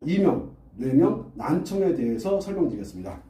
이명, 뇌명, 난청에 대해서 설명드리겠습니다.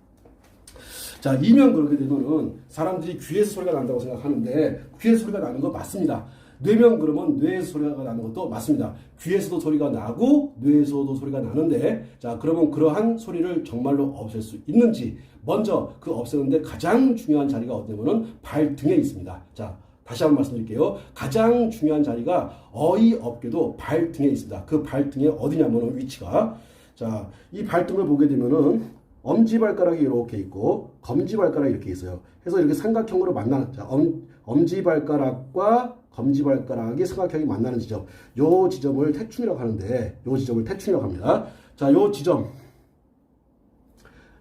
자, 이명 그렇게 되면은 사람들이 귀에서 소리가 난다고 생각하는데 귀에서 소리가 나는 거 맞습니다. 뇌명 그러면 뇌에서 소리가 나는 것도 맞습니다. 귀에서도 소리가 나고 뇌에서도 소리가 나는데, 자, 그러면 그러한 소리를 정말로 없앨 수 있는지, 먼저 그 없애는데 가장 중요한 자리가 어디냐면은 발등에 있습니다. 자, 다시 한번 말씀드릴게요. 가장 중요한 자리가 어이없게도 발등에 있습니다. 그 발등에 어디냐면은 위치가, 자, 이 발등을 보게 되면은 엄지발가락이 이렇게 있고 검지발가락이 이렇게 있어요. 그래서 이렇게 삼각형으로 만나는, 자, 엄지발가락과 검지발가락이 삼각형이 만나는 지점, 요 지점을 태충이라고 하는데, 요 지점을 태충이라고 합니다. 자, 요 지점,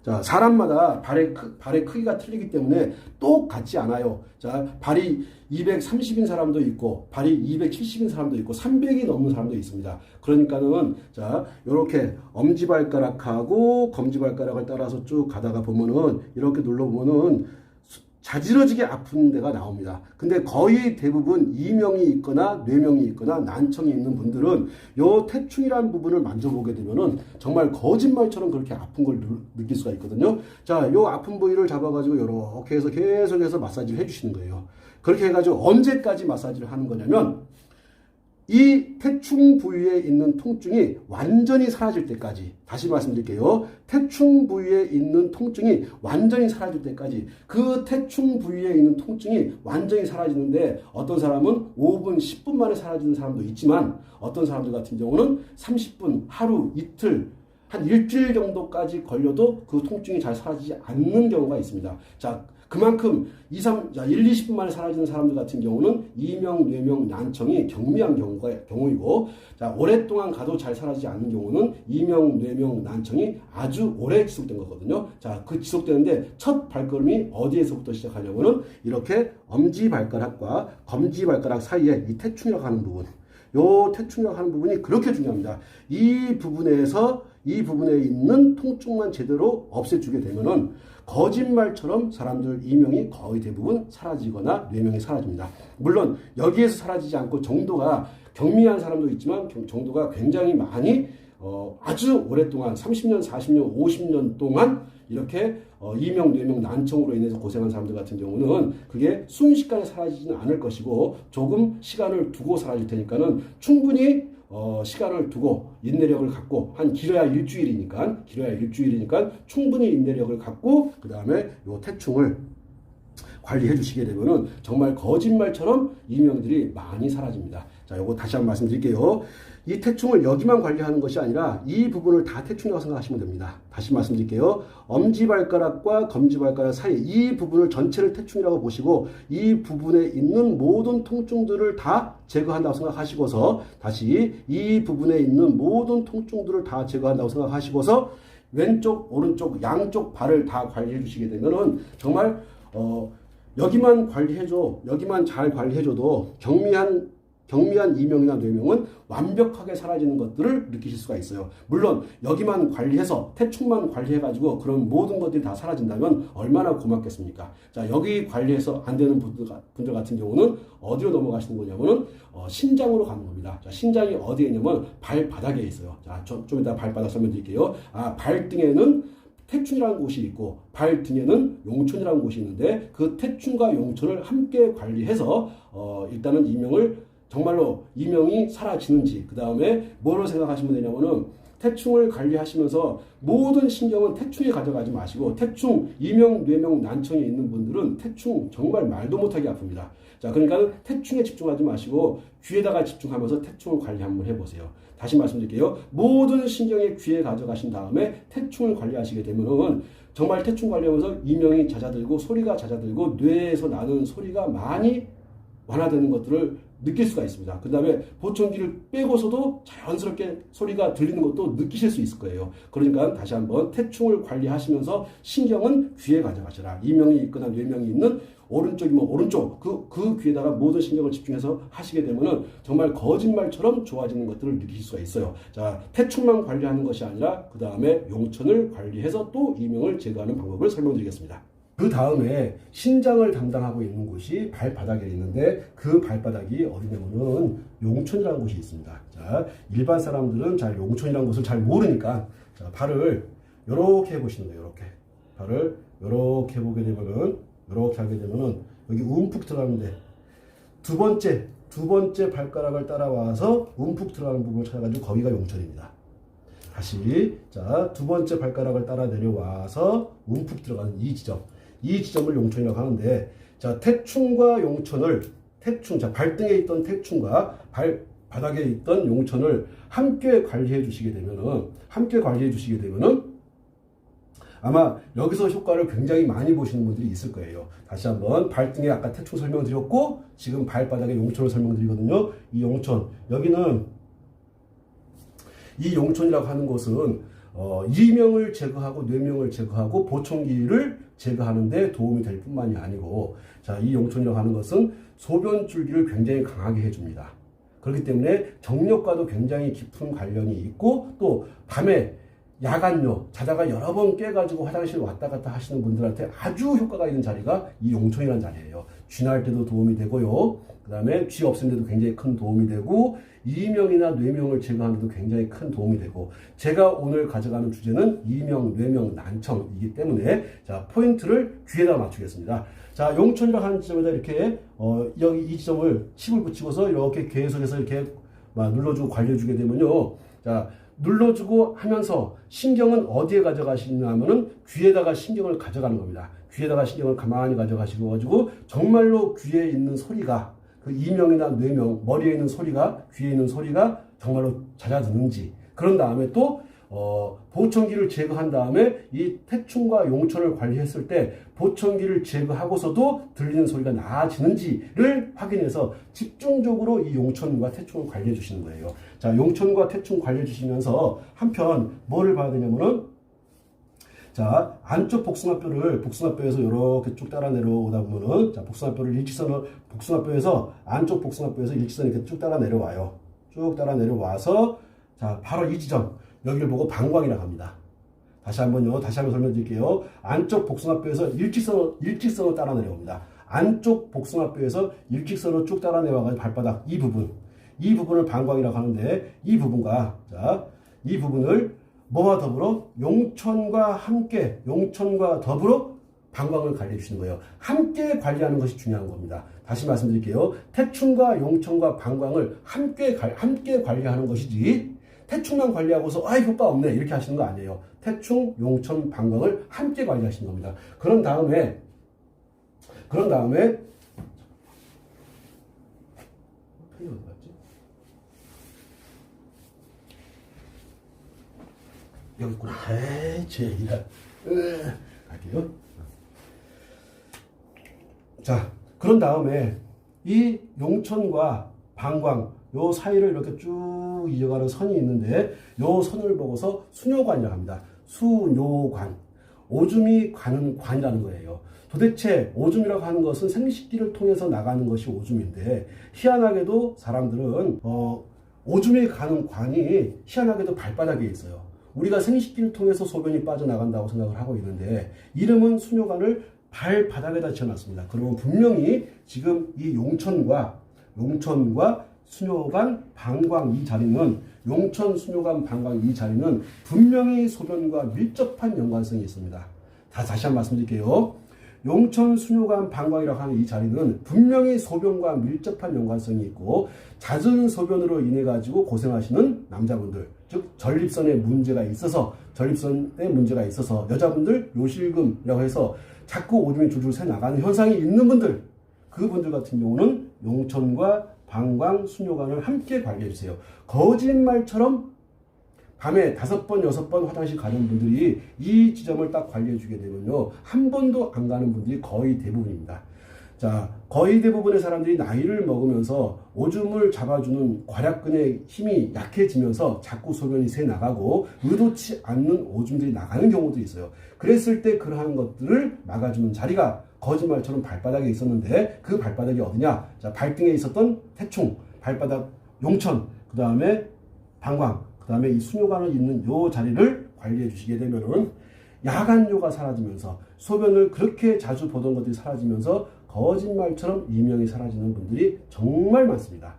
자, 사람마다 발의 크기가 틀리기 때문에 똑같지 않아요. 자, 발이 230인 사람도 있고, 발이 270인 사람도 있고, 300이 넘는 사람도 있습니다. 그러니까는, 자, 요렇게 엄지발가락하고 검지발가락을 따라서 쭉 가다가 보면은, 이렇게 눌러보면은, 자지러지게 아픈 데가 나옵니다. 근데 거의 대부분 이명이 있거나 뇌명이 있거나 난청이 있는 분들은 요 태충이라는 부분을 만져보게 되면은 정말 거짓말처럼 그렇게 아픈 걸 느낄 수가 있거든요. 자, 요 아픈 부위를 잡아가지고 이렇게 해서 계속해서 마사지를 해주시는 거예요. 그렇게 해가지고 언제까지 마사지를 하는 거냐면, 이 태충 부위에 있는 통증이 완전히 사라질 때까지, 다시 말씀드릴게요. 태충 부위에 있는 통증이 완전히 사라질 때까지, 그 태충 부위에 있는 통증이 완전히 사라지는데, 어떤 사람은 5분, 10분 만에 사라지는 사람도 있지만, 어떤 사람들 같은 경우는 30분, 하루, 이틀, 한 일주일 정도까지 걸려도 그 통증이 잘 사라지지 않는 경우가 있습니다. 자, 그만큼 1, 20분 만에 사라지는 사람들 같은 경우는 이명, 뇌명, 난청이 경미한 경우이고, 자, 오랫동안 가도 잘 사라지지 않는 경우는 이명, 뇌명, 난청이 아주 오래 지속된 거거든요. 자, 그 지속되는데 첫 발걸음이 어디에서부터 시작하냐면은 이렇게 엄지발가락과 검지발가락 사이에 이 태충이라고 하는 부분, 요 태충이라고 하는 부분이 그렇게 중요합니다. 이 부분에 있는 통증만 제대로 없애주게 되면은 거짓말처럼 사람들 이명이 거의 대부분 사라지거나 뇌명이 사라집니다. 물론 여기에서 사라지지 않고 정도가 경미한 사람도 있지만 정도가 굉장히 많이 아주 오랫동안 30년, 40년, 50년 동안 이렇게 이명, 뇌명, 난청으로 인해서 고생한 사람들 같은 경우는 그게 순식간에 사라지지는 않을 것이고, 조금 시간을 두고 사라질 테니까는 충분히 시간을 두고 인내력을 갖고, 길어야 일주일이니까 충분히 인내력을 갖고 그 다음에 요 태충을 관리해 주시게 되면은 정말 거짓말처럼 이명들이 많이 사라집니다. 자, 요거 다시 한번 말씀드릴게요. 이 태충을 여기만 관리하는 것이 아니라 이 부분을 다 태충이라고 생각하시면 됩니다. 다시 말씀드릴게요. 엄지발가락과 검지발가락 사이 이 부분을 전체를 태충이라고 보시고, 이 부분에 있는 모든 통증들을 다 제거한다고 생각하시고서, 다시 이 부분에 있는 모든 통증들을 다 제거한다고 생각하시고서 왼쪽, 오른쪽, 양쪽 발을 다 관리해 주시게 되면은 정말 여기만 잘 관리해줘도 경미한 이명이나 뇌명은 완벽하게 사라지는 것들을 느끼실 수가 있어요. 물론 여기만 관리해서 태충만 관리해가지고 그런 모든 것들이 다 사라진다면 얼마나 고맙겠습니까? 자, 여기 관리해서 안 되는 분들 같은 경우는 어디로 넘어가시는 거냐면은 신장으로 가는 겁니다. 자, 신장이 어디에 있냐면 발바닥에 있어요. 자, 좀 이따 발바닥 설명드릴게요. 발등에는 태충이라는 곳이 있고 발등에는 용촌이라는 곳이 있는데, 그 태충과 용촌을 함께 관리해서 일단은 정말로 이명이 사라지는지, 그 다음에 뭐를 생각하시면 되냐면은 태충을 관리하시면서 모든 신경은 태충에 가져가지 마시고, 태충, 이명, 뇌명, 난청에 있는 분들은 태충 정말 말도 못하게 아픕니다. 자, 그러니까 태충에 집중하지 마시고 귀에다가 집중하면서 태충을 관리 한번 해보세요. 다시 말씀드릴게요. 모든 신경의 귀에 가져가신 다음에 태충을 관리하시게 되면은 정말 태충 관리하면서 이명이 잦아들고 소리가 잦아들고 뇌에서 나는 소리가 많이 완화되는 것들을 느낄 수가 있습니다. 그 다음에 보청기를 빼고서도 자연스럽게 소리가 들리는 것도 느끼실 수 있을 거예요. 그러니까 다시 한번 태충을 관리하시면서 신경은 귀에 가져가셔라. 이명이 있거나 뇌명이 있는 오른쪽이면 오른쪽, 그 귀에다가 모든 신경을 집중해서 하시게 되면은 정말 거짓말처럼 좋아지는 것들을 느끼실 수가 있어요. 자, 태충만 관리하는 것이 아니라 그 다음에 용천을 관리해서 또 이명을 제거하는 방법을 설명드리겠습니다. 그 다음에 신장을 담당하고 있는 곳이 발바닥에 있는데 그 발바닥이 어디냐면은 용천이라는 곳이 있습니다. 자, 일반 사람들은 잘 용천이라는 곳을 잘 모르니까 자, 발을 이렇게 해보시는 거예요. 이렇게 발을 이렇게 해보게 되면은 이렇게 하게 되면은 여기 움푹 들어가는데 두 번째 발가락을 따라와서 움푹 들어가는 부분을 찾아가지고 거기가 용천입니다. 다시 자, 두 번째 발가락을 따라 내려와서 움푹 들어가는 이 지점을 용천이라고 하는데 자, 태충과 용천을 자, 발등에 있던 태충과 발바닥에 있던 용천을 함께 관리해 주시게 되면은 아마 여기서 효과를 굉장히 많이 보시는 분들이 있을 거예요. 다시 한번 발등에 아까 태충 설명드렸고 지금 발바닥에 용천을 설명드리거든요. 이 용천 여기는 이 용천이라고 하는 곳은 이명을 제거하고 뇌명을 제거하고 보청기를 제거하는 데 도움이 될 뿐만이 아니고 자, 이 용천이라고 하는 것은 소변 줄기를 굉장히 강하게 해줍니다. 그렇기 때문에 정력과도 굉장히 깊은 관련이 있고 또 밤에 야간요 자다가 여러 번 깨가지고 화장실 왔다 갔다 하시는 분들한테 아주 효과가 있는 자리가 이 용천이라는 자리예요. 쥐날 때도 도움이 되고요. 그 다음에 쥐 없애는 데도 굉장히 큰 도움이 되고 이명이나 뇌명을 제거하는 데도 굉장히 큰 도움이 되고 제가 오늘 가져가는 주제는 이명, 뇌명, 난청이기 때문에 자, 포인트를 귀에다 맞추겠습니다. 자, 용천이라고 하는 지점에다 이렇게 여기 이 지점을 칩을 붙이고서 이렇게 계속해서 이렇게 눌러주고 관리해주게 되면요. 자, 눌러주고 하면서 신경은 어디에 가져가시냐 하면은 귀에다가 신경을 가져가는 겁니다. 귀에다가 신경을 가만히 가져가시고 가지고 정말로 귀에 있는 소리가 그 이명이나 뇌명 머리에 있는 소리가 귀에 있는 소리가 정말로 잦아드는지 그런 다음에 또 보청기를 제거한 다음에 이 태충과 용천을 관리했을 때 보청기를 제거하고서도 들리는 소리가 나아지는지를 확인해서 집중적으로 이 용천과 태충을 관리해 주시는 거예요. 자, 용천과 태충 관리해 주시면서 한편 뭐를 봐야 되냐면은 자, 안쪽 복숭아뼈에서 이렇게 쭉 따라 내려오다 보면은 자, 복숭아뼈에서 안쪽 복숭아뼈에서 일직선 이렇게 쭉 따라 내려와요. 쭉 따라 내려와서 자, 바로 이 지점 여기를 보고 방광이라고 합니다. 다시 한번 설명드릴게요. 안쪽 복숭아뼈에서 일직선으로 따라 내려옵니다. 안쪽 복숭아뼈에서 일직선으로 쭉 따라 내려와가지고 발바닥 이 부분을 방광이라고 하는데 이 부분을 뭐와 더불어 용천과 더불어 방광을 관리해 주시는 거예요. 함께 관리하는 것이 중요한 겁니다. 다시 말씀드릴게요. 태충과 용천과 방광을 함께 관리하는 것이지 태충만 관리하고서 효과 없네 이렇게 하시는 거 아니에요. 태충, 용천, 방광을 함께 관리하시는 겁니다. 그런 다음에 여기 있구나. 갈게요. 자, 그런 다음에 이 용천과 방광 요 사이를 이렇게 쭉 이어가는 선이 있는데 요 선을 보고서 수뇨관이라고 합니다. 수뇨관. 오줌이 가는 관이라는 거예요. 도대체 오줌이라고 하는 것은 생식기를 통해서 나가는 것이 오줌인데 희한하게도 사람들은 오줌이 가는 관이 희한하게도 발바닥에 있어요. 우리가 생식기를 통해서 소변이 빠져나간다고 생각을 하고 있는데 이름은 수뇨관을 발바닥에다 지어놨습니다. 그러면 분명히 지금 이 용천과 수뇨관, 방광 이 자리는 용천, 수뇨관, 방광 이 자리는 분명히 소변과 밀접한 연관성이 있습니다. 다시 한번 말씀드릴게요. 용천, 수뇨관, 방광이라고 하는 이 자리는 분명히 소변과 밀접한 연관성이 있고 잦은 소변으로 인해 가지고 고생하시는 남자분들, 즉 전립선에 문제가 있어서 여자분들 요실금이라고 해서 자꾸 오줌이 줄줄 새 나가는 현상이 있는 분들, 그분들 같은 경우는 용천과 방광, 수뇨관을 함께 관리해 주세요. 거짓말처럼 밤에 5번, 6번 화장실 가는 분들이 이 지점을 딱 관리해 주게 되면요. 한 번도 안 가는 분들이 거의 대부분입니다. 자, 거의 대부분의 사람들이 나이를 먹으면서 오줌을 잡아주는 괄약근의 힘이 약해지면서 자꾸 소변이 새 나가고 의도치 않는 오줌들이 나가는 경우도 있어요. 그랬을 때 그러한 것들을 막아주는 자리가 거짓말처럼 발바닥에 있었는데 그 발바닥이 어디냐? 자, 발등에 있었던 태충, 발바닥 용천, 그 다음에 방광, 그 다음에 이 수뇨관을 있는 요 자리를 관리해 주시게 되면은 야간요가 사라지면서 소변을 그렇게 자주 보던 것들이 사라지면서 거짓말처럼 이명이 사라지는 분들이 정말 많습니다.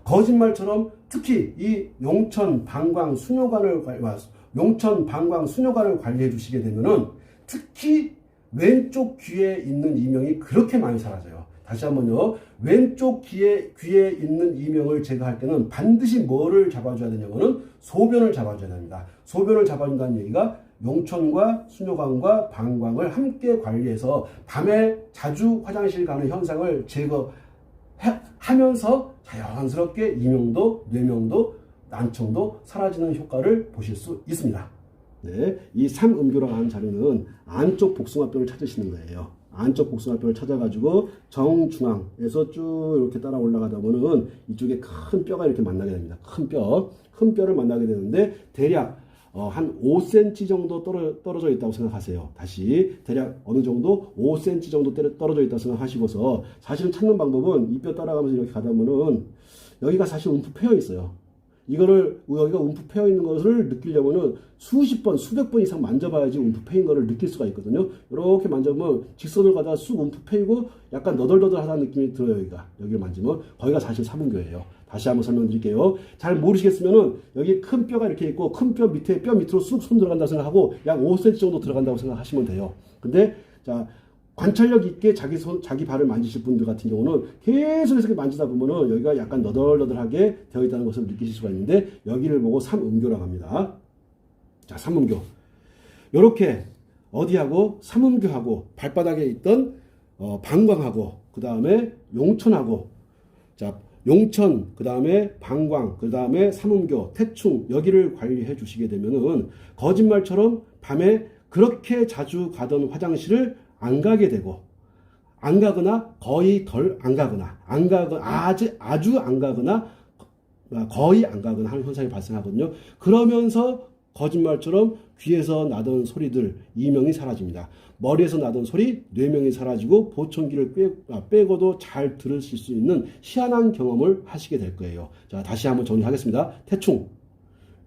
거짓말처럼 특히 이 용천, 방광, 수뇨관을 관리해 주시게 되면은 특히 왼쪽 귀에 있는 이명이 그렇게 많이 사라져요. 다시 한번요. 왼쪽 귀에 있는 이명을 제거할 때는 반드시 뭐를 잡아줘야 되냐면은 소변을 잡아줘야 됩니다. 소변을 잡아준다는 얘기가 용천과 수뇨관과 방광을 함께 관리해서 밤에 자주 화장실 가는 현상을 제거하면서 자연스럽게 이명도, 뇌명도, 난청도 사라지는 효과를 보실 수 있습니다. 네, 이 삼음교라고 하는 자료는 안쪽 복숭아뼈를 찾으시는 거예요. 안쪽 복숭아뼈를 찾아가지고 정중앙에서 쭉 이렇게 따라 올라가다 보면 이쪽에 큰 뼈가 이렇게 만나게 됩니다. 큰 뼈를 만나게 되는데 대략 한 5cm 정도 떨어져 있다고 생각하세요. 다시 대략 어느 정도 5cm 정도 떨어져 있다고 생각하시고서 사실은 찾는 방법은 이 뼈 따라가면서 이렇게 가다 보면 여기가 사실 움푹 패여 있어요. 여기가 움푹 패여 있는 것을 느끼려면은 수십 번, 수백 번 이상 만져봐야지 움푹 패인 것을 느낄 수가 있거든요. 이렇게 만져보면 직선을 가다가 쑥 움푹 패이고 약간 너덜너덜하다는 느낌이 들어요. 여기를 만지면 거기가 사실 삼음교예요. 다시 한번 설명드릴게요. 잘 모르시겠으면은 여기 큰 뼈가 이렇게 있고 큰 뼈 밑으로 쑥 손 들어간다고 생각하고 약 5cm 정도 들어간다고 생각하시면 돼요. 근데 자, 관찰력 있게 자기 발을 만지실 분들 같은 경우는 계속해서 만지다 보면은 여기가 약간 너덜너덜하게 되어 있다는 것을 느끼실 수가 있는데 여기를 보고 삼음교라고 합니다. 자, 삼음교. 요렇게 어디하고 삼음교하고 발바닥에 있던 방광하고 그 다음에 용천하고 자, 용천, 그 다음에 방광, 그 다음에 삼음교, 태충 여기를 관리해 주시게 되면은 거짓말처럼 밤에 그렇게 자주 가던 화장실을 안 가게 되고 안 가거나 거의 덜 안 가거나 아주 안 가거나 거의 안 가거나 하는 현상이 발생하거든요. 그러면서 거짓말처럼 귀에서 나던 소리들 이명이 사라집니다. 머리에서 나던 소리 뇌명이 사라지고 보청기를 빼고도 잘 들으실 수 있는 희한한 경험을 하시게 될 거예요. 자, 다시 한번 정리하겠습니다. 태충,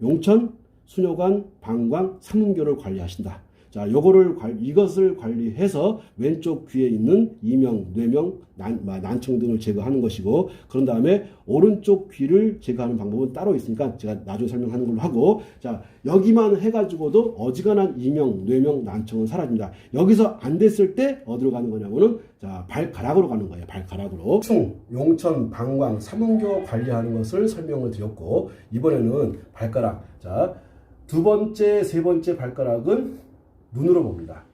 용천, 수뇨관, 방광, 삼음교를 관리하신다. 자, 이것을 관리해서 왼쪽 귀에 있는 이명, 뇌명, 난청 등을 제거하는 것이고, 그런 다음에 오른쪽 귀를 제거하는 방법은 따로 있으니까 제가 나중에 설명하는 걸로 하고, 자, 여기만 해가지고도 어지간한 이명, 뇌명, 난청은 사라집니다. 여기서 안 됐을 때 어디로 가는 거냐면은, 자, 발가락으로 가는 거예요. 발가락으로. 충, 용천, 방광, 삼음교 관리하는 것을 설명을 드렸고, 이번에는 발가락. 자, 두 번째, 세 번째 발가락은 눈으로 봅니다.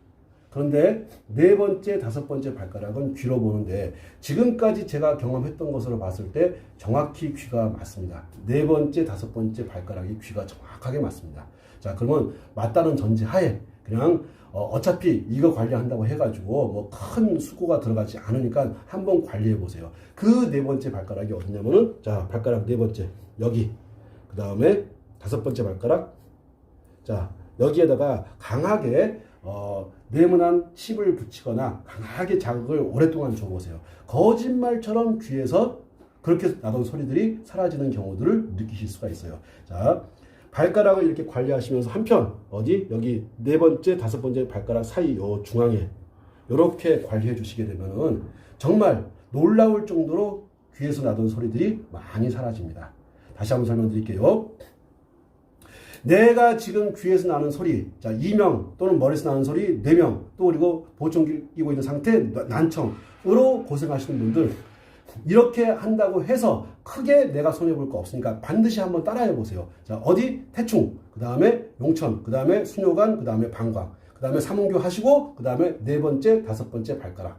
그런데 네 번째, 다섯 번째 발가락은 귀로 보는데 지금까지 제가 경험했던 것으로 봤을 때 정확히 귀가 맞습니다. 네 번째, 다섯 번째 발가락이 귀가 정확하게 맞습니다. 자, 그러면 맞다는 전제하에 그냥 어차피 이거 관리한다고 해가지고 뭐 큰 수고가 들어가지 않으니까 한번 관리해 보세요. 그 네 번째 발가락이 어디냐면은 자, 발가락 네 번째 여기, 그 다음에 다섯 번째 발가락 자, 여기에다가 강하게 네모난 칩을 붙이거나 강하게 자극을 오랫동안 줘보세요. 거짓말처럼 귀에서 그렇게 나던 소리들이 사라지는 경우들을 느끼실 수가 있어요. 자, 발가락을 이렇게 관리하시면서 한편 여기 네 번째, 다섯 번째 발가락 사이 요 중앙에 이렇게 관리해 주시게 되면은 정말 놀라울 정도로 귀에서 나던 소리들이 많이 사라집니다. 다시 한번 설명드릴게요. 내가 지금 귀에서 나는 소리, 자, 이명 또는 머리에서 나는 소리, 뇌명, 또 그리고 보청기 끼고 있는 상태, 난청으로 고생하시는 분들, 이렇게 한다고 해서 크게 내가 손해볼 거 없으니까 반드시 한번 따라해 보세요. 자, 태충, 그 다음에 용천, 그 다음에 수뇨관, 그 다음에 방광, 그 다음에 삼음교 하시고, 그 다음에 네 번째, 다섯 번째 발가락.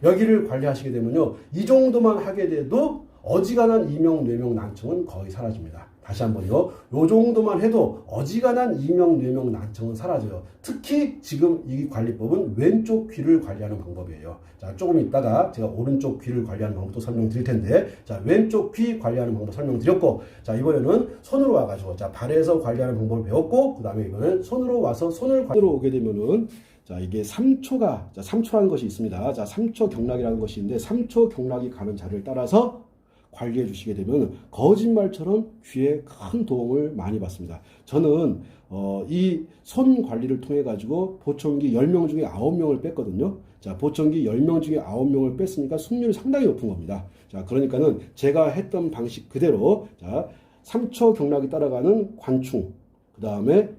여기를 관리하시게 되면요, 이 정도만 하게 돼도 어지간한 이명, 뇌명, 난청은 거의 사라집니다. 다시 한번요. 요 정도만 해도 어지간한 이명, 뇌명, 난청은 사라져요. 특히 지금 이 관리법은 왼쪽 귀를 관리하는 방법이에요. 자, 조금 있다가 제가 오른쪽 귀를 관리하는 방법도 설명드릴 텐데, 자, 왼쪽 귀 관리하는 방법 설명드렸고, 자, 이번에는 손으로 와가지고, 자, 발에서 관리하는 방법을 배웠고, 그 다음에 이번에는 손으로 와서 손으로 오게 되면은, 자, 이게 3초라는 것이 있습니다. 자, 3초 경락이라는 것이 있는데, 3초 경락이 가는 자를 따라서 관리해 주시게 되면 거짓말처럼 귀에 큰 도움을 많이 받습니다. 저는 이 손 관리를 통해 가지고 보청기 10명 중에 9명을 뺐거든요. 자, 보청기 10명 중에 9명을 뺐으니까 승률이 상당히 높은 겁니다. 자, 그러니까는 제가 했던 방식 그대로, 자, 3초 경락이 따라가는 관충, 그 다음에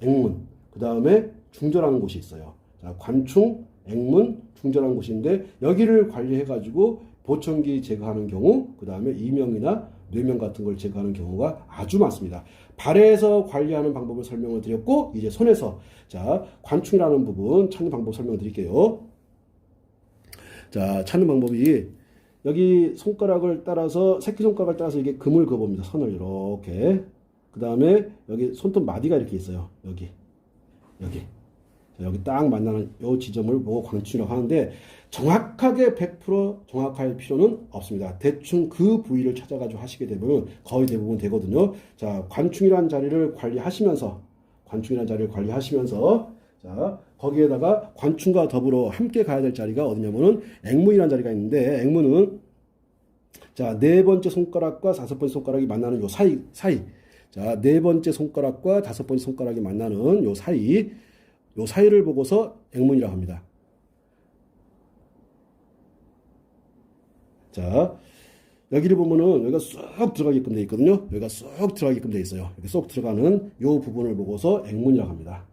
앵문, 그 다음에 중절하는 곳이 있어요. 자, 관충, 앵문, 중절하는 곳인데 여기를 관리해 가지고 보청기 제거하는 경우, 그 다음에 이명이나 뇌명 같은 걸 제거하는 경우가 아주 많습니다. 발에서 관리하는 방법을 설명을 드렸고, 이제 손에서, 자, 관충이라는 부분 찾는 방법 설명드릴게요. 자, 찾는 방법이 여기 손가락을 따라서, 새끼손가락을 따라서 이게 금을 그어봅니다. 선을 이렇게. 그 다음에 여기 손톱 마디가 이렇게 있어요. 여기. 자, 여기 딱 만나는 이 지점을 보고 관충이라고 하는데, 정확하게 100% 정확할 필요는 없습니다. 대충 그 부위를 찾아가지고 하시게 되면 거의 대부분 되거든요. 자, 관충이라는 자리를 관리하시면서, 자, 거기에다가 관충과 더불어 함께 가야 될 자리가 어디냐면은 앵문이라는 자리가 있는데, 앵문은 자, 네 번째 손가락과 다섯 번째 손가락이 만나는 요 사이. 자, 네 번째 손가락과 다섯 번째 손가락이 만나는 요 사이를 보고서 앵문이라고 합니다. 자, 여기를 보면은 여기가 쏙 들어가게끔 되어 있거든요. 여기가 쏙 들어가게끔 되어 있어요. 이렇게 쏙 들어가는 요 부분을 보고서 앵문이라고 합니다.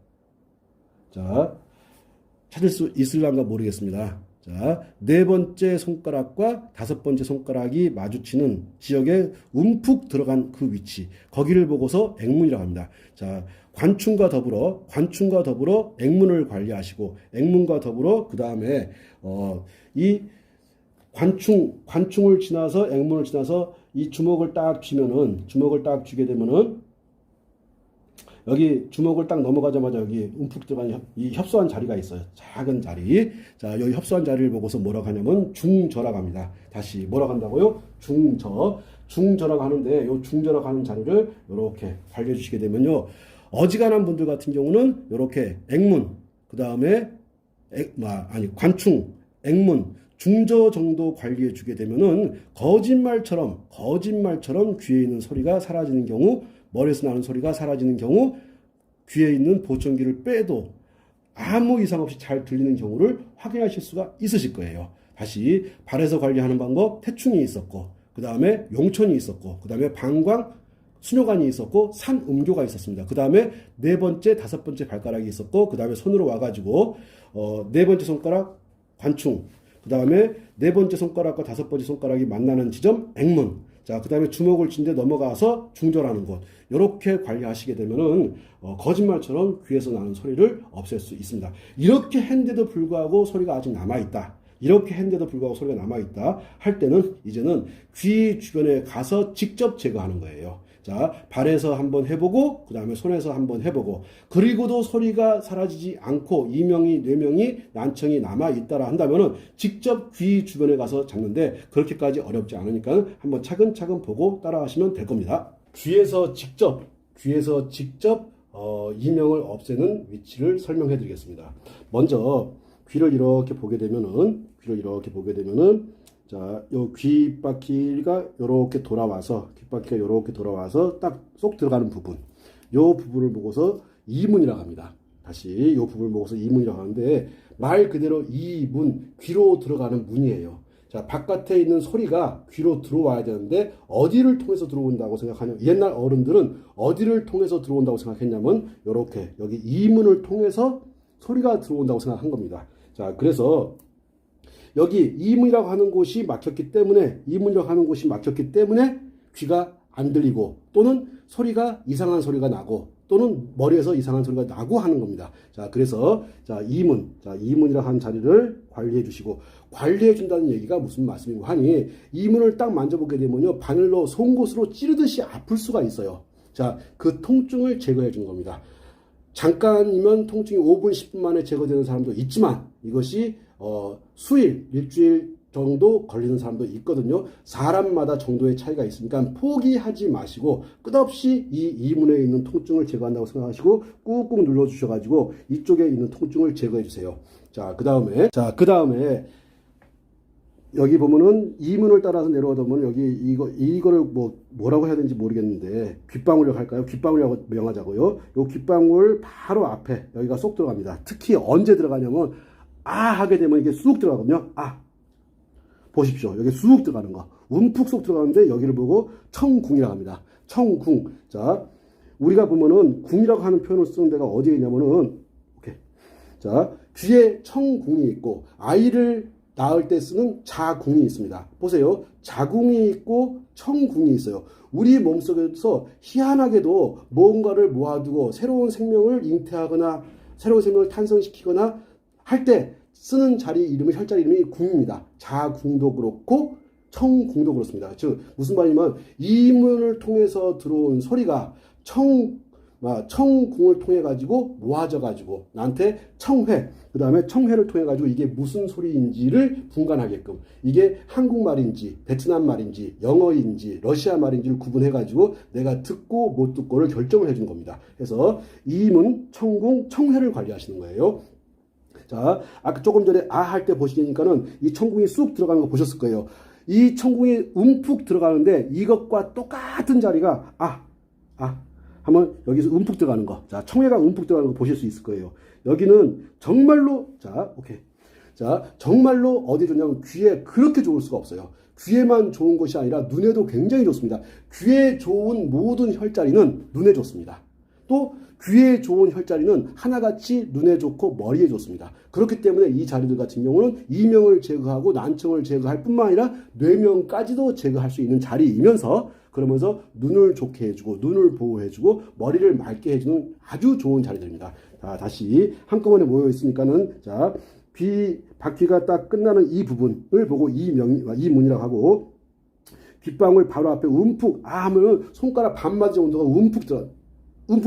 자, 찾을 수 있을란가 모르겠습니다. 자, 네 번째 손가락과 다섯 번째 손가락이 마주치는 지역에 움푹 들어간 그 위치, 거기를 보고서 앵문이라고 합니다. 자, 관충과 더불어 앵문을 관리하시고, 앵문과 더불어 그 다음에 이 관충을 지나서 앵문을 지나서 이 주먹을 딱 쥐게 되면은 여기 주먹을 딱 넘어가자마자 여기 움푹 들어간 이 협소한 자리가 있어요. 작은 자리. 자, 여기 협소한 자리를 보고서 뭐라고 하냐면 중저라고 합니다. 다시 뭐라고 한다고요? 중저라고 하는데, 요 중저라고 하는 자리를 이렇게 관리해 주시게 되면요, 어지간한 분들 같은 경우는 이렇게 앵문, 그 다음에 관충, 앵문, 중저 정도 관리해 주게 되면은 거짓말처럼 귀에 있는 소리가 사라지는 경우, 머리에서 나는 소리가 사라지는 경우, 귀에 있는 보청기를 빼도 아무 이상 없이 잘 들리는 경우를 확인하실 수가 있으실 거예요. 다시 발에서 관리하는 방법, 태충이 있었고, 그 다음에 용천이 있었고, 그 다음에 방광, 수뇨관이 있었고, 산음교가 있었습니다. 그 다음에 네 번째, 다섯 번째 발가락이 있었고, 그 다음에 손으로 와가지고 네 번째 손가락 관충, 그 다음에 네 번째 손가락과 다섯 번째 손가락이 만나는 지점 앵문, 자, 그 다음에 주먹을 쥔 데 넘어가서 중절하는 곳, 이렇게 관리하시게 되면은 거짓말처럼 귀에서 나는 소리를 없앨 수 있습니다. 이렇게 했는데도 불구하고 소리가 아직 남아있다, 할 때는 이제는 귀 주변에 가서 직접 제거하는 거예요. 자, 발에서 한번 해보고, 그 다음에 손에서 한번 해보고, 그리고도 소리가 사라지지 않고 이명이, 뇌명이, 난청이 남아있다라 한다면은 직접 귀 주변에 가서 잡는데, 그렇게까지 어렵지 않으니까 한번 차근차근 보고 따라하시면 될 겁니다. 귀에서 직접 이명을 없애는 위치를 설명해 드리겠습니다. 먼저 귀를 이렇게 보게 되면은, 자, 요 귓바퀴가 요렇게 돌아와서 딱 쏙 들어가는 부분, 요 부분을 보고서 이문이라고 합니다. 다시 요 부분을 보고서 이문이라고 하는데, 말 그대로 이문, 귀로 들어가는 문이에요. 자, 바깥에 있는 소리가 귀로 들어와야 되는데 어디를 통해서 들어온다고 생각하냐면, 옛날 어른들은 어디를 통해서 들어온다고 생각했냐면 요렇게 여기 이문을 통해서 소리가 들어온다고 생각한 겁니다. 자, 그래서 여기 이문이라고 하는 곳이 막혔기 때문에 귀가 안 들리고, 또는 이상한 소리가 나고, 또는 머리에서 이상한 소리가 나고 하는 겁니다. 자, 그래서 이문이라고 하는 자리를 관리해 주시고, 관리해 준다는 얘기가 무슨 말씀이고 하니, 이문을 딱 만져보게 되면요, 바늘로 송곳으로 찌르듯이 아플 수가 있어요. 자, 그 통증을 제거해 준 겁니다. 잠깐이면 통증이 5분, 10분 만에 제거되는 사람도 있지만, 이것이 수일, 일주일 정도 걸리는 사람도 있거든요. 사람마다 정도의 차이가 있으니까 포기하지 마시고, 끝없이 이 이문에 있는 통증을 제거한다고 생각하시고 꾹꾹 눌러 주셔가지고 이쪽에 있는 통증을 제거해 주세요. 자, 그 다음에 여기 보면은 이문을 따라서 내려오다 보면 여기 이거를 뭐라고 해야 되는지 모르겠는데 귓방울이라고 할까요? 귓방울이라고 명하자고요. 요 귓방울 바로 앞에 여기가 쏙 들어갑니다. 특히 언제 들어가냐면 아 하게 되면 이게 쑥 들어가거든요. 아 보십시오. 여기 쑥 들어가는 거. 움푹 쏙 들어가는데 여기를 보고 청궁이라고 합니다. 청궁. 자, 우리가 보면은 궁이라고 하는 표현을 쓰는 데가 어디에 있냐면은 오케이. 자, 귀에 청궁이 있고 아이를 낳을 때 쓰는 자궁이 있습니다. 보세요. 자궁이 있고 청궁이 있어요. 우리 몸속에서 희한하게도 뭔가를 모아두고 새로운 생명을 잉태하거나 새로운 생명을 탄생시키거나 할 때 쓰는 자리 이름이 혈자리 이름이 궁입니다. 자궁도 그렇고 청궁도 그렇습니다. 즉 무슨 말이냐면 이문을 통해서 들어온 소리가 청궁을 통해 가지고 모아져 가지고 나한테 청회 그 다음에 청회를 통해 가지고 이게 무슨 소리인지를 분간하게끔 이게 한국말인지 베트남 말인지 영어인지 러시아 말인지를 구분해 가지고 내가 듣고 못 듣고를 결정을 해주는 겁니다. 그래서 이문, 청궁, 청회를 관리하시는 거예요. 자, 아까 조금 전에 아 할 때 보시니까는 이 청궁이 쑥 들어가는 거 보셨을 거예요. 이 청궁이 움푹 들어가는데 이것과 똑같은 자리가 하면 여기서 움푹 들어가는 거. 자, 청해가 움푹 들어가는 거 보실 수 있을 거예요. 여기는 정말로 자, 오케이. 자, 정말로 어디 좋냐면 귀에 그렇게 좋을 수가 없어요. 귀에만 좋은 것이 아니라 눈에도 굉장히 좋습니다. 귀에 좋은 모든 혈자리는 눈에 좋습니다. 또 귀에 좋은 혈자리는 하나같이 눈에 좋고 머리에 좋습니다. 그렇기 때문에 이 자리들 같은 경우는 이명을 제거하고 난청을 제거할 뿐만 아니라 뇌명까지도 제거할 수 있는 자리이면서 그러면서 눈을 좋게 해주고 눈을 보호해주고 머리를 맑게 해주는 아주 좋은 자리들입니다. 자, 다시 한꺼번에 모여 있으니까는 자, 바퀴가 딱 끝나는 이 부분을 보고 이문이라고 하고 귓방울 바로 앞에 움푹 하면은 손가락 반마디 정도가 움푹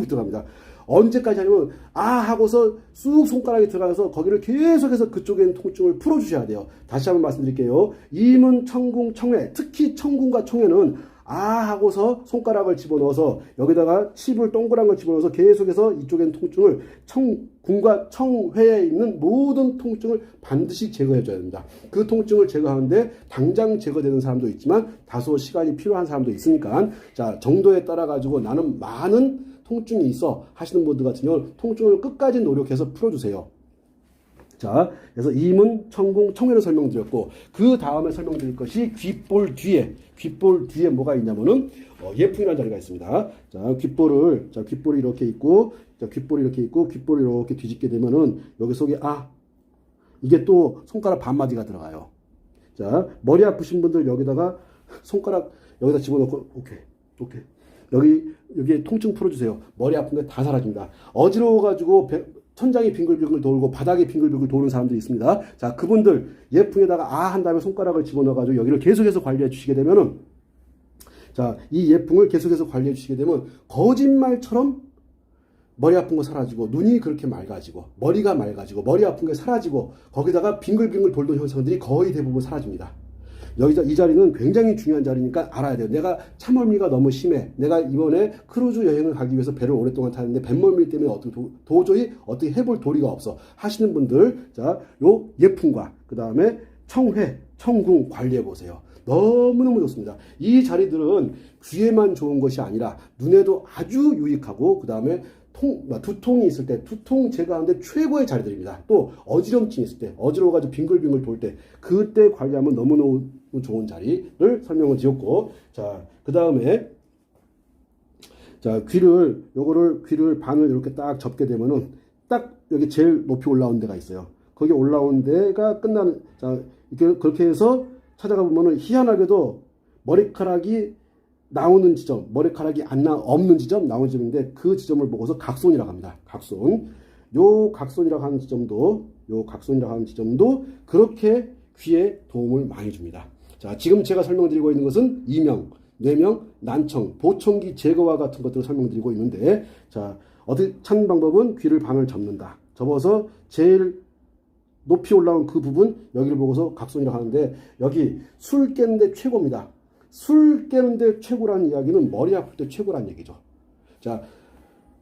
들어갑니다. 언제까지 하냐면 하고서 쑥 손가락이 들어가서 거기를 계속해서 그쪽에 있는 통증을 풀어주셔야 돼요. 다시 한번 말씀드릴게요. 이문, 청궁, 청회 특히 청궁과 청회는 하고서 손가락을 집어넣어서 여기다가 칩을 동그란 걸 집어넣어서 계속해서 이쪽에 있는 통증을 청궁과 청회에 있는 모든 통증을 반드시 제거해줘야 됩니다. 그 통증을 제거하는데 당장 제거되는 사람도 있지만 다소 시간이 필요한 사람도 있으니까 자 정도에 따라 가지고 나는 많은 통증이 있어 하시는 분들 같은 경우는 통증을 끝까지 노력해서 풀어주세요. 자, 그래서 이문, 청궁, 청회를 설명드렸고 그 다음에 설명드릴 것이 귓볼 뒤에 뭐가 있냐면은 예풍이라는 자리가 있습니다. 자, 귓볼이 이렇게 있고, 귓볼이 이렇게 뒤집게 되면은 여기 속에 이게 또 손가락 반마디가 들어가요. 자, 머리 아프신 분들 여기다가 손가락 여기다 집어넣고 오케이. 여기 통증 풀어주세요. 머리 아픈 게 다 사라집니다. 어지러워가지고 천장이 빙글빙글 돌고 바닥이 빙글빙글 도는 사람들이 있습니다. 자, 그분들 예풍에다가 한 다음에 손가락을 집어넣어가지고 여기를 계속해서 관리해 주시게 되면은 자, 이 예풍을 계속해서 관리해 주시게 되면 거짓말처럼 머리 아픈 거 사라지고 눈이 그렇게 맑아지고 머리가 맑아지고 머리 아픈 게 사라지고 거기다가 빙글빙글 돌던 현상들이 거의 대부분 사라집니다. 이 자리는 굉장히 중요한 자리니까 알아야 돼요. 내가 참멀미가 너무 심해. 내가 이번에 크루즈 여행을 가기 위해서 배를 오랫동안 타는데 뱃멀미 때문에 도저히 어떻게 해볼 도리가 없어 하시는 분들, 자, 요 예풍과 그 다음에 청회, 청궁 관리해 보세요. 너무너무 좋습니다. 이 자리들은 귀에만 좋은 것이 아니라 눈에도 아주 유익하고 그 다음에 두통이 있을 때 두통 제거하는데 최고의 자리들입니다. 또 어지럼증이 있을 때 어지러워가지고 빙글빙글 돌 때 그때 관리하면 너무너무 좋은 자리를 설명을 드렸고 자, 그 다음에 자, 귀를 반을 이렇게 딱 접게 되면은 딱 여기 제일 높이 올라온 데가 있어요. 거기 올라온 데가 끝나는 자, 이렇게 그렇게 해서 찾아가 보면은 희한하게도 머리카락이 나오는 지점, 머리카락이 없는 지점, 나오는 지점인데 그 지점을 보고서 각손이라고 합니다. 각손. 요 각손이라고 하는 지점도 그렇게 귀에 도움을 많이 줍니다. 자, 지금 제가 설명드리고 있는 것은 이명, 뇌명, 난청, 보청기 제거와 같은 것들을 설명드리고 있는데 자, 어떻게 찾는 방법은 귀를 반을 접는다. 접어서 제일 높이 올라온 그 부분 여기를 보고서 각손이라고 하는데 여기 술 깨는데 최고입니다. 술 깨는데 최고라는 이야기는 머리 아플 때 최고라는 얘기죠. 자,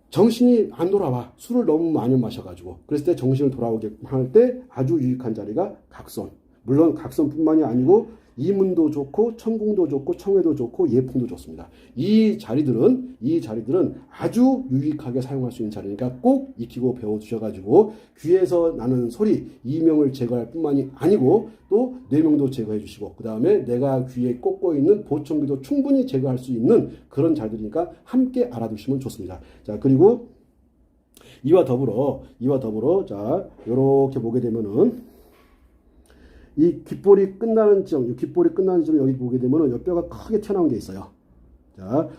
정신이 안 돌아와. 술을 너무 많이 마셔가지고. 그랬을 때 정신을 돌아오게 할 때 아주 유익한 자리가 각손. 물론 각성뿐만이 아니고 이문도 좋고 천궁도 좋고 청해도 좋고 예풍도 좋습니다. 이 자리들은 아주 유익하게 사용할 수 있는 자리니까 꼭 익히고 배워 주셔가지고 귀에서 나는 소리 이명을 제거할 뿐만이 아니고 또 뇌명도 제거해 주시고 그 다음에 내가 귀에 꽂고 있는 보청기도 충분히 제거할 수 있는 그런 자리니까 함께 알아두시면 좋습니다. 자, 그리고 이와 더불어 자 요렇게 보게 되면은 이 귓볼이 끝나는 지점, 여기 보게 되면은 옆 뼈가 크게 튀어나온 게 있어요. 자,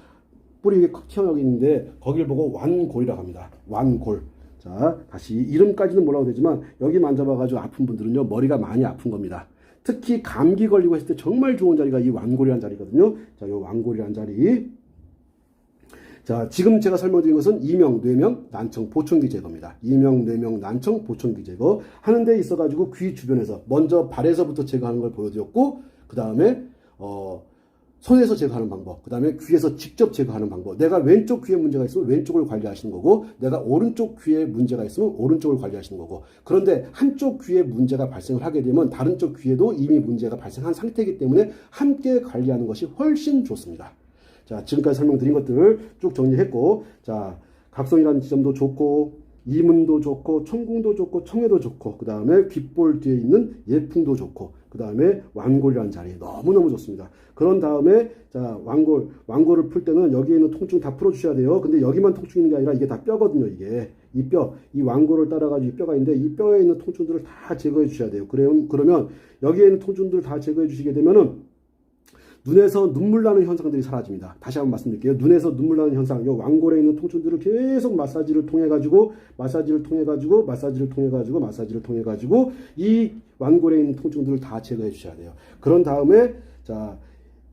뿔이 이게 크게 튀어나오고 있는데 거기를 보고 완골이라고 합니다. 완골. 자, 다시 이름까지는 몰라도 되지만 여기 만져봐가지고 아픈 분들은요 머리가 많이 아픈 겁니다. 특히 감기 걸리고 했을 때 정말 좋은 자리가 이 완골이라는 자리거든요. 자, 이 완골이라는 자리. 자, 지금 제가 설명드린 것은 이명, 뇌명, 난청, 보청기 제거입니다. 이명, 뇌명, 난청, 보청기 제거 하는 데 있어가지고 귀 주변에서 먼저 발에서부터 제거하는 걸 보여드렸고 그 다음에 손에서 제거하는 방법, 그 다음에 귀에서 직접 제거하는 방법. 내가 왼쪽 귀에 문제가 있으면 왼쪽을 관리하시는 거고 내가 오른쪽 귀에 문제가 있으면 오른쪽을 관리하시는 거고 그런데 한쪽 귀에 문제가 발생을 하게 되면 다른 쪽 귀에도 이미 문제가 발생한 상태이기 때문에 함께 관리하는 것이 훨씬 좋습니다. 자, 지금까지 설명드린 것들을 쭉 정리했고, 자, 각성이라는 지점도 좋고, 이문도 좋고, 천궁도 좋고, 청해도 좋고, 그 다음에 귓볼 뒤에 있는 예풍도 좋고, 그 다음에 완골이라는 자리 너무너무 좋습니다. 그런 다음에, 자, 완골을 풀 때는 여기에 있는 통증 다 풀어주셔야 돼요. 근데 여기만 통증이 있는 게 아니라 이게 다 뼈거든요, 이게. 이 뼈, 이 완골을 따라가지고 이 뼈가 있는데 이 뼈에 있는 통증들을 다 제거해 주셔야 돼요. 그러면 여기에 있는 통증들을 다 제거해 주시게 되면은 눈에서 눈물 나는 현상들이 사라집니다. 다시 한번 말씀드릴게요. 눈에서 눈물 나는 현상, 이 완골에 있는 통증들을 계속 마사지를 통해 가지고 이 완골에 있는 통증들을 다 제거해 주셔야 돼요. 그런 다음에 자,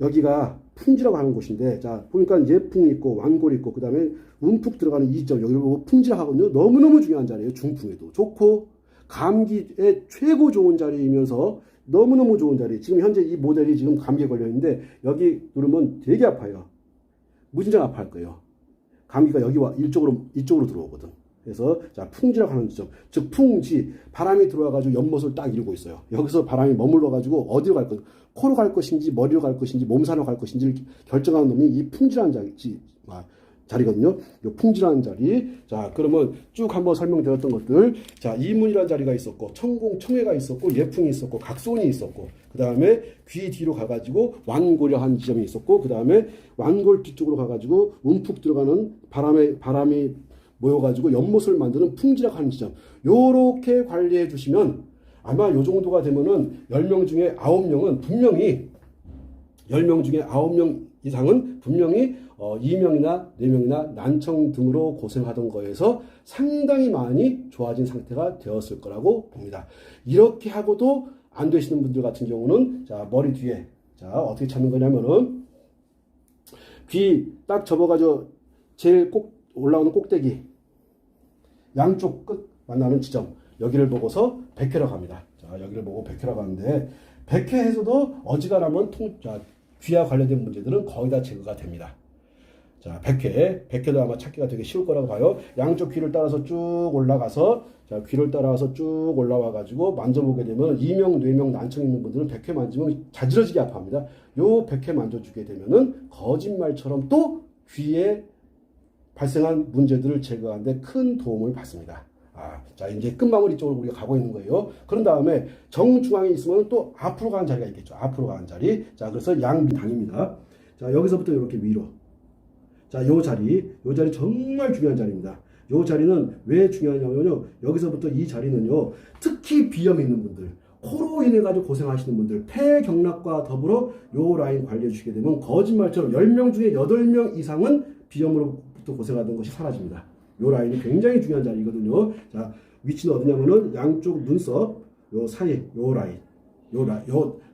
여기가 풍지라고 하는 곳인데 자, 보니까 예풍이 있고 완골이 있고 그 다음에 움푹 들어가는 이 점 여기를 보고 풍지라고 하거든요. 너무너무 중요한 자리예요. 중풍에도 좋고 감기에 최고 좋은 자리이면서 너무너무 좋은 자리. 지금 현재 이 모델이 지금 감기에 걸려있는데 여기 누르면 되게 아파요. 무진장 아파할 거예요. 감기가 여기와 이쪽으로 들어오거든. 그래서 자, 풍지라고 하는 지점. 즉 풍지, 바람이 들어와가지고 연못을 딱 이루고 있어요. 여기서 바람이 머물러가지고 어디로 갈 것, 코로 갈 것인지 머리로 갈 것인지 몸살로 갈 것인지를 결정하는 놈이 이 풍지라는 자리거든요. 이 풍지라는 자리. 자, 그러면 쭉 한번 설명드렸던 것들. 자, 이문이라는 자리가 있었고, 천궁, 청해가 있었고, 예풍이 있었고, 각손이 있었고, 그 다음에 귀 뒤로 가가지고 완골이라는 지점이 있었고, 그 다음에 완골 뒤쪽으로 가가지고 움푹 들어가는 바람이 모여가지고 연못을 만드는 풍지라고 하는 지점. 요렇게 관리해 주시면 아마 요 정도가 되면은 10명 중에 9명은 분명히 10명 중에 9명 이상은 분명히 이명이나 뇌명이나 난청 등으로 고생하던 거에서 상당히 많이 좋아진 상태가 되었을 거라고 봅니다. 이렇게 하고도 안 되시는 분들 같은 경우는 자, 머리 뒤에 자, 어떻게 찾는 거냐면은 귀 딱 접어가지고 제일 꼭 올라오는 꼭대기 양쪽 끝 만나는 지점 여기를 보고서 백회라고 합니다. 자, 여기를 보고 백회라고 하는데 백회에서도 어지간하면 귀와 관련된 문제들은 거의 다 제거가 됩니다. 자, 백회도 아마 찾기가 되게 쉬울 거라고 봐요. 양쪽 귀를 따라서 쭉 올라가서 자, 귀를 따라서 쭉 올라와 가지고 만져보게 되면 이명, 뇌명, 난청 있는 분들은 백회 만지면 자지러지게 아파합니다. 요 백회 만져주게 되면은 거짓말처럼 또 귀에 발생한 문제들을 제거하는 데 큰 도움을 받습니다. 자, 이제 끝마무리 쪽으로 우리가 가고 있는 거예요. 그런 다음에 정중앙에 있으면 또 앞으로 가는 자리가 있겠죠. 앞으로 가는 자리. 자, 그래서 양비당입니다. 자, 여기서부터 이렇게 위로. 자, 요 자리 정말 중요한 자리입니다. 요 자리는 왜 중요하냐면요. 여기서부터 이 자리는요. 특히 비염 있는 분들, 코로 인해 가지고 고생하시는 분들, 폐경락과 더불어 요 라인 관리해 주시게 되면 거짓말처럼 10명 중에 8명 이상은 비염으로부터 고생하던 것이 사라집니다. 요 라인이 굉장히 중요한 자리거든요. 자, 위치는 어디냐면은 양쪽 눈썹 요 사이 요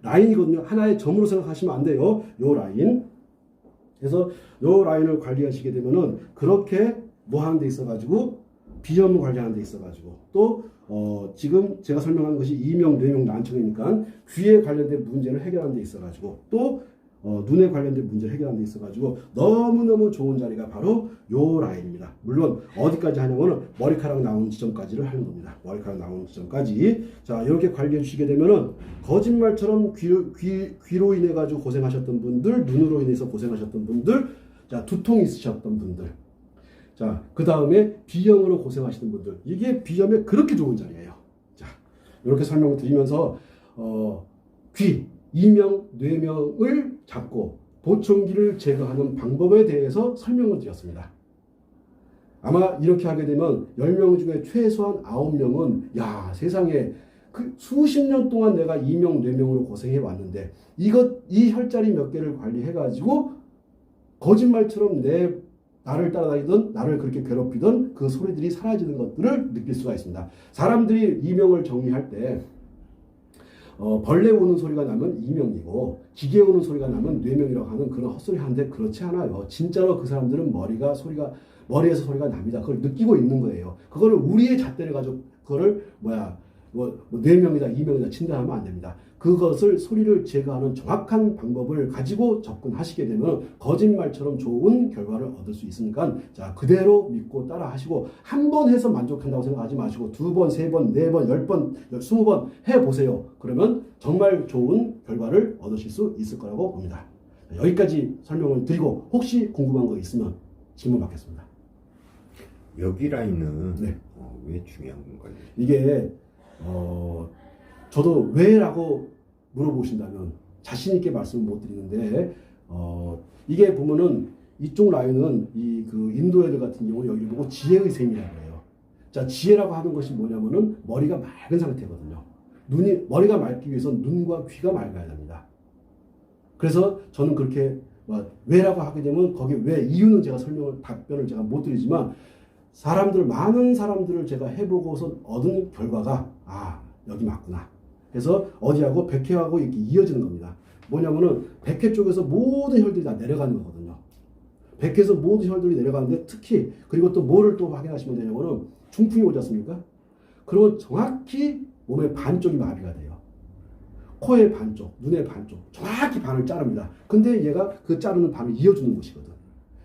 라인이거든요. 하나의 점으로 생각하시면 안 돼요. 요 라인. 그래서 요 라인을 관리하시게 되면은 그렇게 뭐 하는 데 있어가지고 비염 관리하는 데 있어가지고 또 지금 제가 설명한 것이 이명, 뇌명, 난청이니까 귀에 관련된 문제를 해결하는 데 있어가지고 또 눈에 관련된 문제를 해결하는 데 있어가지고 너무너무 좋은 자리가 바로 요 라인입니다. 물론 어디까지 하냐면은 머리카락 나오는 지점까지를 하는 겁니다. 머리카락 나오는 지점까지. 자, 이렇게 관리해 주시게 되면은 거짓말처럼 귀로 인해 가지고 고생하셨던 분들, 눈으로 인해서 고생하셨던 분들, 자, 두통 있으셨던 분들, 자, 그 다음에 비염으로 고생하시는 분들, 이게 비염에 그렇게 좋은 자리예요. 자, 이렇게 설명을 드리면서 귀, 이명, 뇌명을 잡고 보청기를 제거하는 방법에 대해서 설명을 드렸습니다. 아마 이렇게 하게 되면 10명 중에 최소한 9명은 야, 세상에 그 수십 년 동안 내가 이명, 뇌명으로 고생해 왔는데 이 혈자리 몇 개를 관리해 가지고 거짓말처럼 나를 따라다니던, 나를 그렇게 괴롭히던 그 소리들이 사라지는 것들을 느낄 수가 있습니다. 사람들이 이명을 정리할 때 벌레 우는 소리가 나면 이명이고 기계 우는 소리가 나면 뇌명이라고 하는 그런 헛소리 하는데 그렇지 않아요. 진짜로 그 사람들은 머리에서 소리가 납니다. 그걸 느끼고 있는 거예요. 그거를 우리의 잣대를 가지고 그거를 뇌명이다 이명이다 진단하면 안 됩니다. 그것을 소리를 제거하는 정확한 방법을 가지고 접근하시게 되면 거짓말처럼 좋은 결과를 얻을 수 있으니까 자, 그대로 믿고 따라 하시고 한 번 해서 만족한다고 생각하지 마시고 2번, 3번, 4번, 10번, 20번 해보세요. 그러면 정말 좋은 결과를 얻으실 수 있을 거라고 봅니다. 여기까지 설명을 드리고 혹시 궁금한 거 있으면 질문 받겠습니다. 여기 라인은 네. 왜 중요한 건가요? 이게 저도 왜라고 물어보신다면 자신 있게 말씀을 못 드리는데 이게 보면은 이쪽 라인은 그 인도 애들 같은 경우 여기를 보고 지혜의 샘이라고 해요. 자, 지혜라고 하는 것이 뭐냐면은 머리가 맑은 상태거든요. 머리가 맑기 위해서는 눈과 귀가 맑아야 됩니다. 그래서 저는 그렇게 왜라고 하게 되면 거기 왜 이유는 제가 답변을 제가 못 드리지만 많은 사람들을 제가 해보고서 얻은 결과가 여기 맞구나. 그래서 어디하고 백회하고 이렇게 이어지는 겁니다. 뭐냐면은 백회 쪽에서 모든 혈들이 다 내려가는 거거든요. 백회에서 모든 혈들이 내려가는데 특히 그리고 또 뭐를 또 확인하시면 되냐면은 중풍이 오지 않습니까? 그러면 정확히 몸의 반쪽이 마비가 돼요. 코의 반쪽, 눈의 반쪽, 정확히 반을 자릅니다. 근데 얘가 그 자르는 반을 이어주는 것이거든.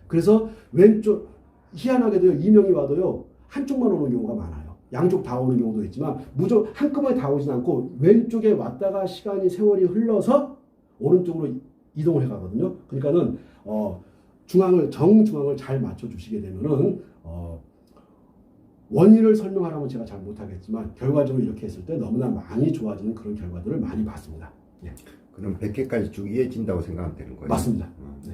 그래서 왼쪽 희한하게도요, 이명이 와도요 한쪽만 오는 경우가 많아요. 양쪽 다 오는 경우도 있지만 무조건 한꺼번에 다 오진 않고 왼쪽에 왔다가 세월이 흘러서 오른쪽으로 이동을 해가거든요. 그러니까는 정중앙을 잘 맞춰주시게 되면은 원인을 설명하라면 제가 잘 못하겠지만 결과적으로 이렇게 했을 때 너무나 많이 좋아지는 그런 결과들을 많이 봤습니다. 네. 그럼 100개까지 쭉 이어진다고 생각하면 되는 거예요? 맞습니다. 네.